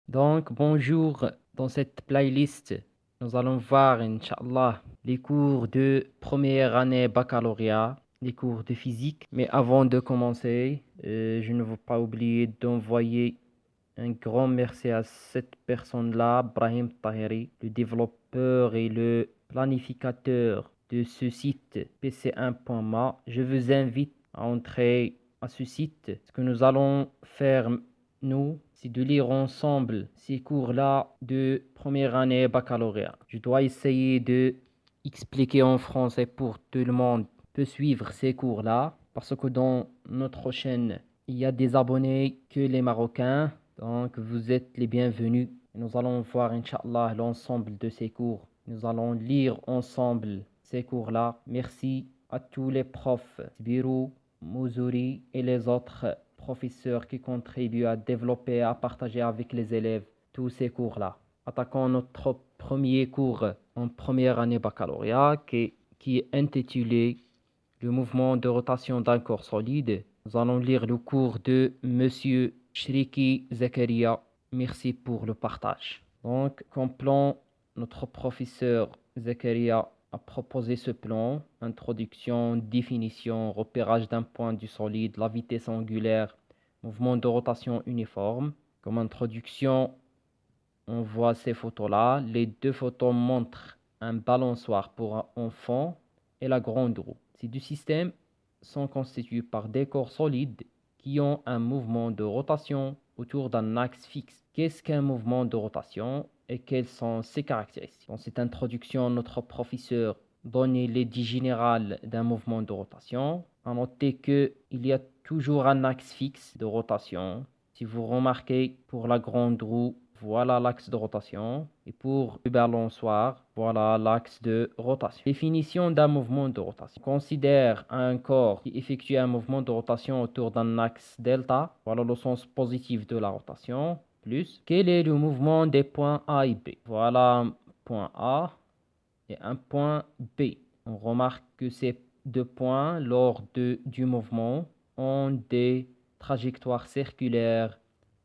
Donc, bonjour. Dans cette playlist, nous allons voir, Inch'Allah, les cours de première année baccalauréat, les cours de physique. Mais avant de commencer, je ne veux pas oublier d'envoyer un grand merci à cette personne-là, Brahim Tahiri, le développeur et le planificateur de ce site pc1.ma. Je vous invite à entrer à ce site. Ce que nous allons faire, nous, c'est de lire ensemble ces cours-là de première année baccalauréat. Je dois essayer de expliquer en français pour tout le monde peut suivre ces cours-là parce que dans notre chaîne, il y a des abonnés que les Marocains. Donc, vous êtes les bienvenus. Nous allons voir, Inch'Allah, l'ensemble de ces cours. Nous allons lire ensemble ces cours-là. Merci à tous les profs, Sbirou, Mouzouri et les autres professeurs qui contribuent à développer et à partager avec les élèves tous ces cours-là. Attaquons notre premier cours en première année baccalauréat qui est intitulé Le mouvement de rotation d'un corps solide. Nous allons lire le cours de Monsieur Shriki Zakaria. Merci pour le partage. Donc, comme plan, notre professeur Zakaria a proposé ce plan: introduction, définition, repérage d'un point du solide, la vitesse angulaire, mouvement de rotation uniforme. Comme introduction, on voit ces photos-là. Les deux photos montrent un balançoire pour enfants et la grande roue. Ces deux systèmes sont constitués par des corps solides qui ont un mouvement de rotation autour d'un axe fixe. Qu'est-ce qu'un mouvement de rotation et quelles sont ses caractéristiques? Dans cette introduction, notre professeur donne l'idée générale d'un mouvement de rotation. À noter qu'il y a toujours un axe fixe de rotation. Si vous remarquez, pour la grande roue, voilà l'axe de rotation. Et pour le balançoire, voilà l'axe de rotation. Définition d'un mouvement de rotation. Considère un corps qui effectue un mouvement de rotation autour d'un axe delta. Voilà le sens positif de la rotation. Plus, quel est le mouvement des points A et B? Voilà un point A et un point B. On remarque que ces deux points, lors du mouvement, ont des trajectoires circulaires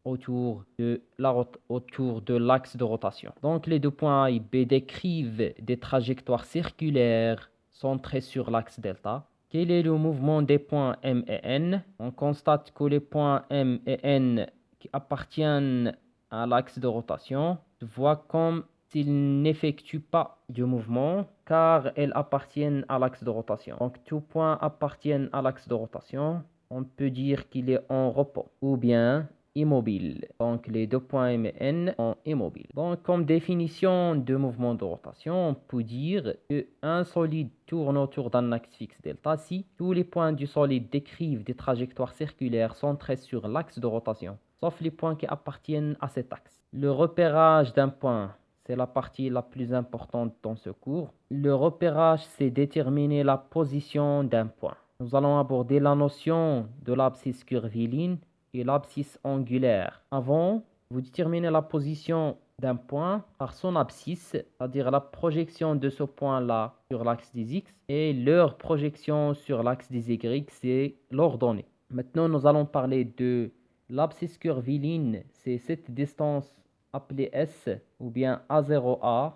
autour de l'axe de rotation. Donc, les deux points A et B décrivent des trajectoires circulaires centrées sur l'axe delta. Quel est le mouvement des points M et N? On constate que les points M et N qui appartiennent à l'axe de rotation se voient comme s'ils n'effectuent pas de mouvement car elles appartiennent à l'axe de rotation. Donc, tous points appartiennent à l'axe de rotation. On peut dire qu'il est en repos ou bien immobile. Donc, les deux points M et N sont immobiles. Donc, comme définition de mouvement de rotation, on peut dire qu'un solide tourne autour d'un axe fixe delta si tous les points du solide décrivent des trajectoires circulaires centrées sur l'axe de rotation, sauf les points qui appartiennent à cet axe. Le repérage d'un point, c'est la partie la plus importante dans ce cours. Le repérage, c'est déterminer la position d'un point. Nous allons aborder la notion de l'abscisse curviligne et l'abscisse angulaire. Avant, vous déterminez la position d'un point par son abscisse, c'est-à-dire la projection de ce point-là sur l'axe des X, et leur projection sur l'axe des Y, c'est l'ordonnée. Maintenant, nous allons parler de l'abscisse curviligne, c'est cette distance appelée S, ou bien A0A,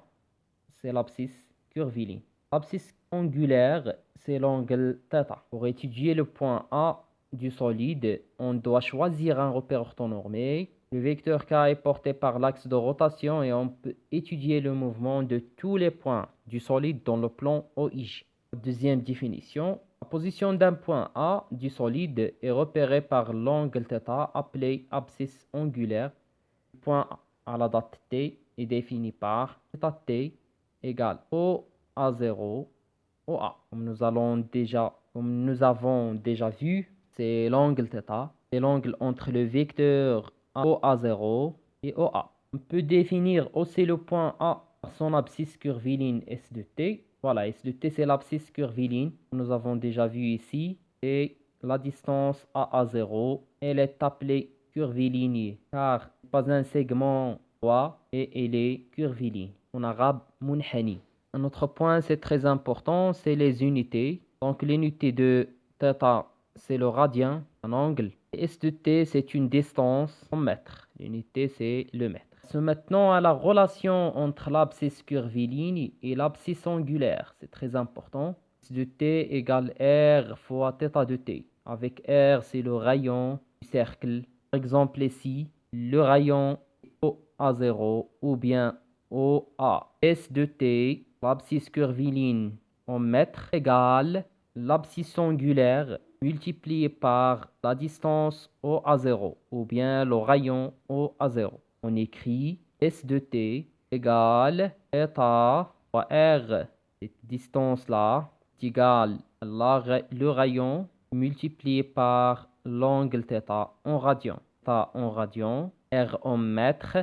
c'est l'abscisse curviligne. L'abscisse angulaire, c'est l'angle θ. Pour étudier le point A du solide, on doit choisir un repère orthonormé. Le vecteur K est porté par l'axe de rotation et on peut étudier le mouvement de tous les points du solide dans le plan OIG. Deuxième définition, la position d'un point A du solide est repérée par l'angle θ appelé abscisse angulaire. Le point A à la date T est défini par θt égale OA0 OA. Comme nous avons déjà vu, c'est l'angle θ. C'est l'angle entre le vecteur OA0 et OA. On peut définir aussi le point A par son abscisse curviligne S de T. Voilà, S de T, c'est l'abscisse curviligne. Nous avons déjà vu ici. Et la distance AA0, elle est appelée curviligne car pas un segment droit et elle est curviligne. En arabe, munhani. Un autre point, c'est très important, c'est les unités. Donc l'unité de θ, c'est le radian, un angle. S de t, c'est une distance en mètres. L'unité, c'est le mètre. Maintenant à la relation entre l'abscisse curviligne et l'abscisse angulaire. C'est très important. S de t égale R fois θ de t. Avec R, c'est le rayon du cercle. Par exemple ici, le rayon OA0 ou bien OA. S de t, l'abscisse curviligne en mètres égale l'abscisse angulaire multiplié par la distance OA0 ou bien le rayon OA0. On écrit S de t égale θ fois R. Cette distance-là est égale le rayon multiplié par l'angle θ en radian. θ en radian, R en mètres,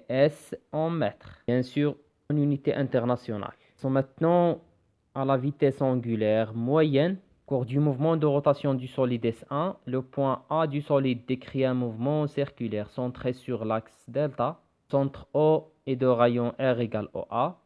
S en mètres. Bien sûr, en unité internationale. Maintenant à la vitesse angulaire moyenne. Cours du mouvement de rotation du solide S1, le point A du solide décrit un mouvement circulaire centré sur l'axe delta. Centre O et de rayon R égale OA.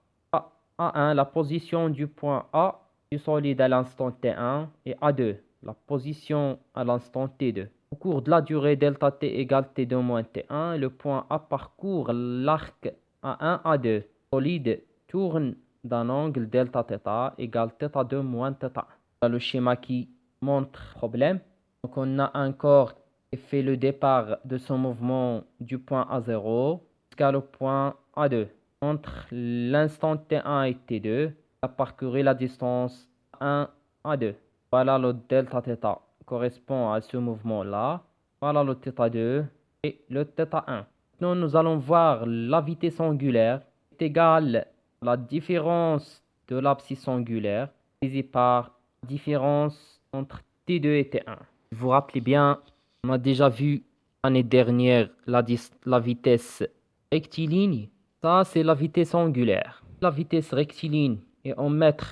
A1, la position du point A du solide à l'instant T1 et A2, la position à l'instant T2. Au cours de la durée delta T égale T2 moins T1, le point A parcourt l'arc A1, A2. Solide tourne d'un angle delta θ égale θ2 moins θ1. Le schéma qui montre problème. Donc on a un corps qui fait le départ de son mouvement du point A0 jusqu'à le point A2. Entre l'instant T1 et T2, il a parcouru la distance 1 à 2. Voilà le delta θ correspond à ce mouvement-là. Voilà le θ2 et le θ1. Maintenant, nous allons voir la vitesse angulaire est égale à la différence de l'abscisse angulaire divisée par la différence entre T2 et T1. Vous vous rappelez bien, on a déjà vu l'année dernière la vitesse rectiligne. Ça, c'est la vitesse angulaire. La vitesse rectiligne est en mètres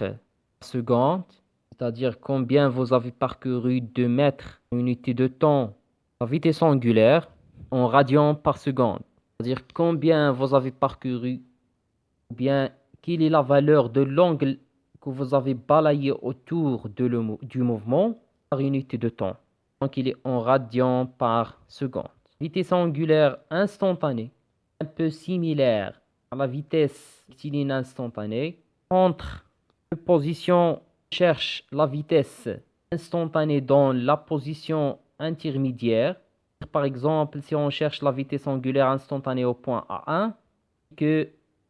par seconde, c'est-à-dire combien vous avez parcouru de mètres en unité de temps. La vitesse angulaire en radians par seconde, c'est-à-dire combien vous avez parcouru, ou bien quelle est la valeur de l'angle que vous avez balayé autour du mouvement par unité de temps. Donc, il est en radians par seconde. Vitesse angulaire instantanée, un peu similaire à la vitesse rectiligne instantanée. Entre deux positions, on cherche la vitesse instantanée dans la position intermédiaire. Par exemple, si on cherche la vitesse angulaire instantanée au point A1, que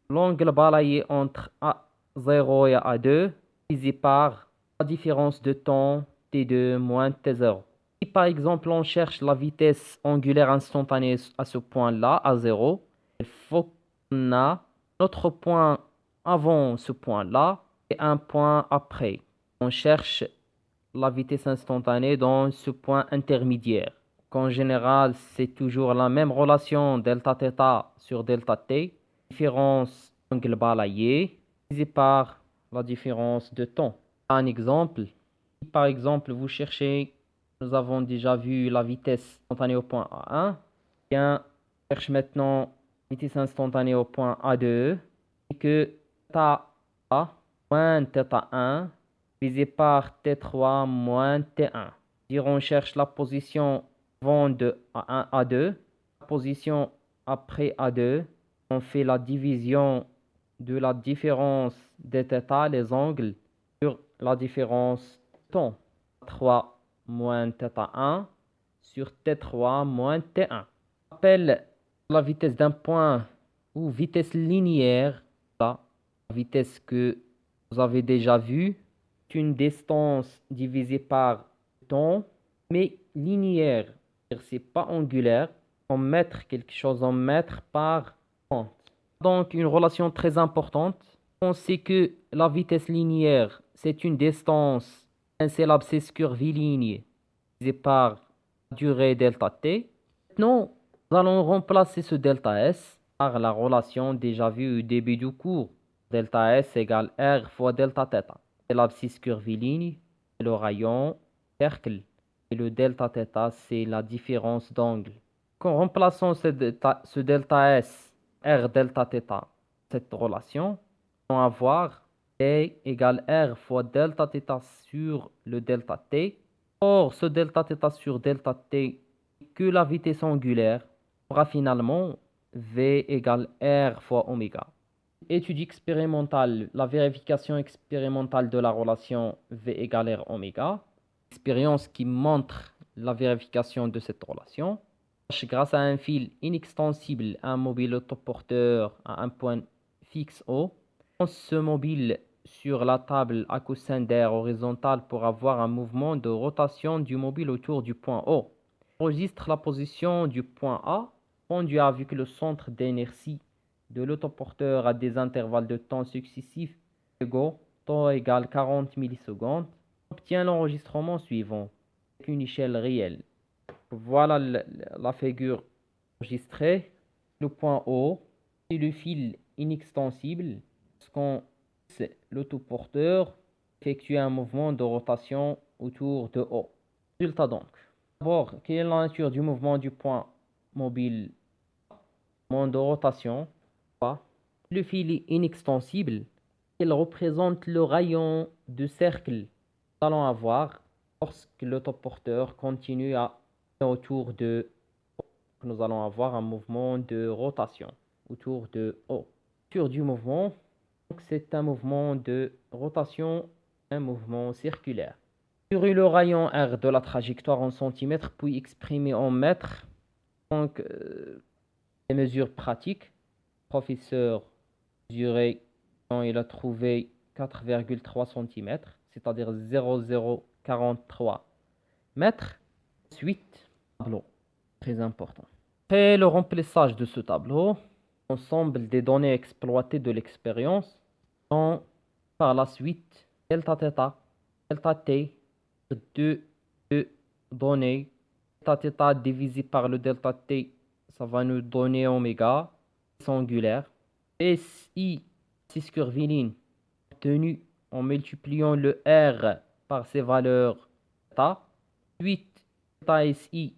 l'angle balayé entre A0 et A2 divisé par la différence de temps T2 moins T0. Si par exemple on cherche la vitesse angulaire instantanée à ce point-là, A0, il faut qu'on a notre point avant ce point-là et un point après. On cherche la vitesse instantanée dans ce point intermédiaire. En général, c'est toujours la même relation delta θ sur delta t. Différence angle balayé divisé par la différence de temps. Un exemple, si par exemple vous cherchez, nous avons déjà vu la vitesse instantanée au point A1, bien, on cherche maintenant la vitesse instantanée au point A2 et que θ moins θ1 divisé par T3 moins T1. C'est-à-dire on cherche la position avant de A1, A2, la position après A2. On fait la division de la différence des θ, les angles, sur la différence temps. T3 moins θ1 sur T3 moins T1. On appelle la vitesse d'un point ou vitesse linéaire, la vitesse que vous avez déjà vue, une distance divisée par temps, mais linéaire. C'est pas angulaire. En mètres, quelque chose en mètres par temps. Donc, une relation très importante. On sait que la vitesse linéaire, c'est une distance, c'est l'abscisse curviligne divisée par la durée delta t. Maintenant, nous allons remplacer ce delta s par la relation déjà vue au début du cours. Delta s égale R fois delta θ. C'est l'abscisse curviligne, c'est le rayon cercle. Et le delta θ, c'est la différence d'angle. En remplaçant ce delta S, R delta θ, cette relation, on va avoir T égale R fois delta θ sur le delta T. Or, ce delta θ sur delta T que la vitesse angulaire aura finalement V égale R fois oméga. Étude expérimentale, la vérification expérimentale de la relation V égale R oméga. Expérience qui montre la vérification de cette relation. Grâce à un fil inextensible, un mobile autoporteur à un point fixe O, on se mobile sur la table à coussin d'air horizontale pour avoir un mouvement de rotation du mobile autour du point O. On enregistre la position du point A, conduit avec le centre d'inertie de l'autoporteur à des intervalles de temps successifs égaux, temps égale 40 millisecondes. On obtient l'enregistrement suivant, avec une échelle réelle. Voilà la figure enregistrée. Le point O, c'est le fil inextensible. Lorsqu'on l'autoporteur effectue un mouvement de rotation autour de O. Résultat donc. D'abord, quelle est la nature du mouvement du point mobile? Mouvement de rotation. Le fil est inextensible. Il représente le rayon de cercle que nous allons avoir lorsque l'autoporteur continue à autour de O. Nous allons avoir un mouvement de rotation autour de O. Sur du mouvement, c'est un mouvement de rotation, un mouvement circulaire. Sur le rayon R de la trajectoire en centimètres, puis exprimé en mètres. Donc, les mesures pratiques. Le professeur mesuré, il a trouvé 4,3 cm, c'est-à-dire 0,043 mètres. Ensuite, tableau, très important. Après le remplissage de ce tableau, l'ensemble des données exploitées de l'expérience sont par la suite delta θ, delta t, deux données, delta θ divisé par le delta t, ça va nous donner oméga, angulaire. SI, c'est curviligne, obtenu en multipliant le R par ses valeurs θ. Ensuite, delta SI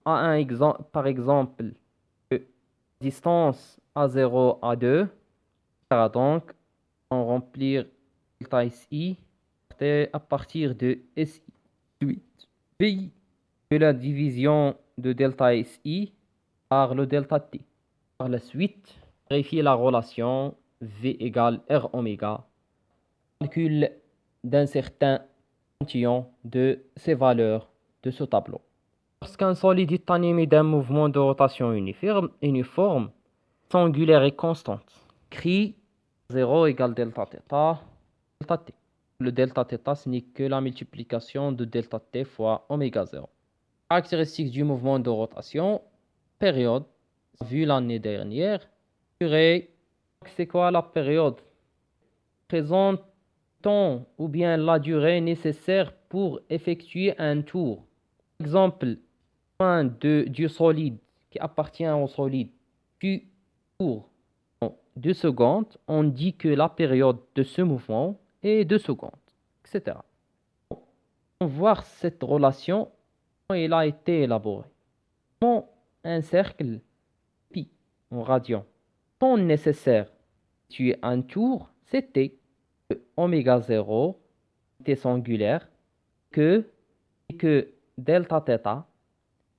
a un exemple, par exemple, distance A0, A2. Donc, on remplir delta SI à partir de SI. Ensuite, VI de la division de delta SI par le delta T. Par la suite, vérifier la relation V égale R oméga. Calcul d'un certain échantillon de ces valeurs de ce tableau. Lorsqu'un solide est animé d'un mouvement de rotation uniforme, angulaire et constante, cri 0 égale delta θ, delta t. Le delta θ, ce n'est que la multiplication de delta t fois oméga 0. Caractéristique du mouvement de rotation, période, vu l'année dernière, durée, c'est quoi la période? Présente temps ou bien la durée nécessaire pour effectuer un tour. Exemple, point du solide qui appartient au solide, qui tourne en 2 secondes, on dit que la période de ce mouvement est 2 secondes, etc. On va voir cette relation, comment elle a été élaborée. Comment un cercle pi en radian, temps nécessaire tu es un tour, c'était oméga 0, vitesse angulaire, que delta θ,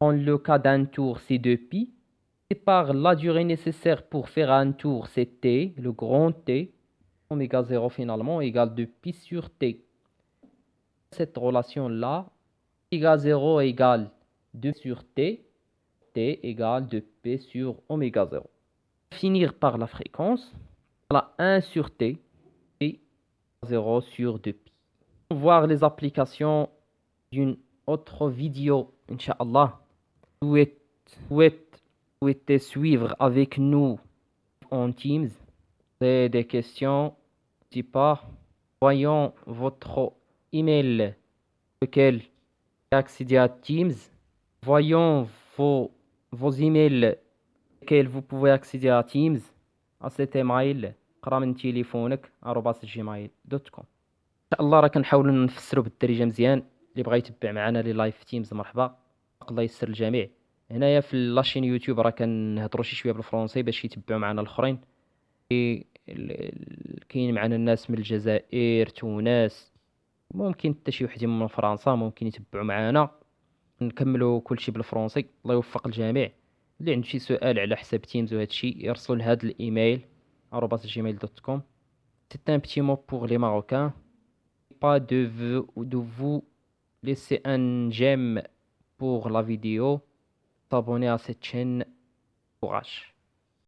en le cas d'un tour, c'est 2π, et par la durée nécessaire pour faire un tour, c'est t, le grand T, oméga 0 finalement, égale 2π sur t. Cette relation-là, oméga 0 égale 2 sur t, t égale 2π sur oméga 0. Finir par la fréquence, voilà 1 sur t, et 0 sur 2π. Voir les applications d'une autre vidéo, Inch'Allah. Souhaitez suivre avec nous en Teams. Vous avez des questions, si pas, voyons votre email lequel accéder à Teams. Voyons vos emails lesquels vous pouvez accéder à Teams. À cet email, قرا من تليفونك @gmail.com. ان شاء الله راه كنحاولوا نفسروا بالدارجه مزيان. اللي بغى يتبع معنا لي لايف تيمز مرحبا، الله يسر الجميع. هنايا في لاشين يوتيوب راه كنهضروا شي شويه بالفرنسي باش يتبعوا معنا الاخرين. كاين معنا الناس من الجزائر، تونس، ممكن حتى شي وحدين من فرنسا ممكن يتبعوا معنا. نكملوا كلشي بالفرنسي. الله يوفق الجميع. اللي عنده شي سؤال على حساب تيمز وهذا الشيء يرسل لهذا الايميل @gmail.com. C'est un petit mot pour les Marocains. Pas de vous laisser un j'aime pour la vidéo. S'abonner à cette chaîne. Courage.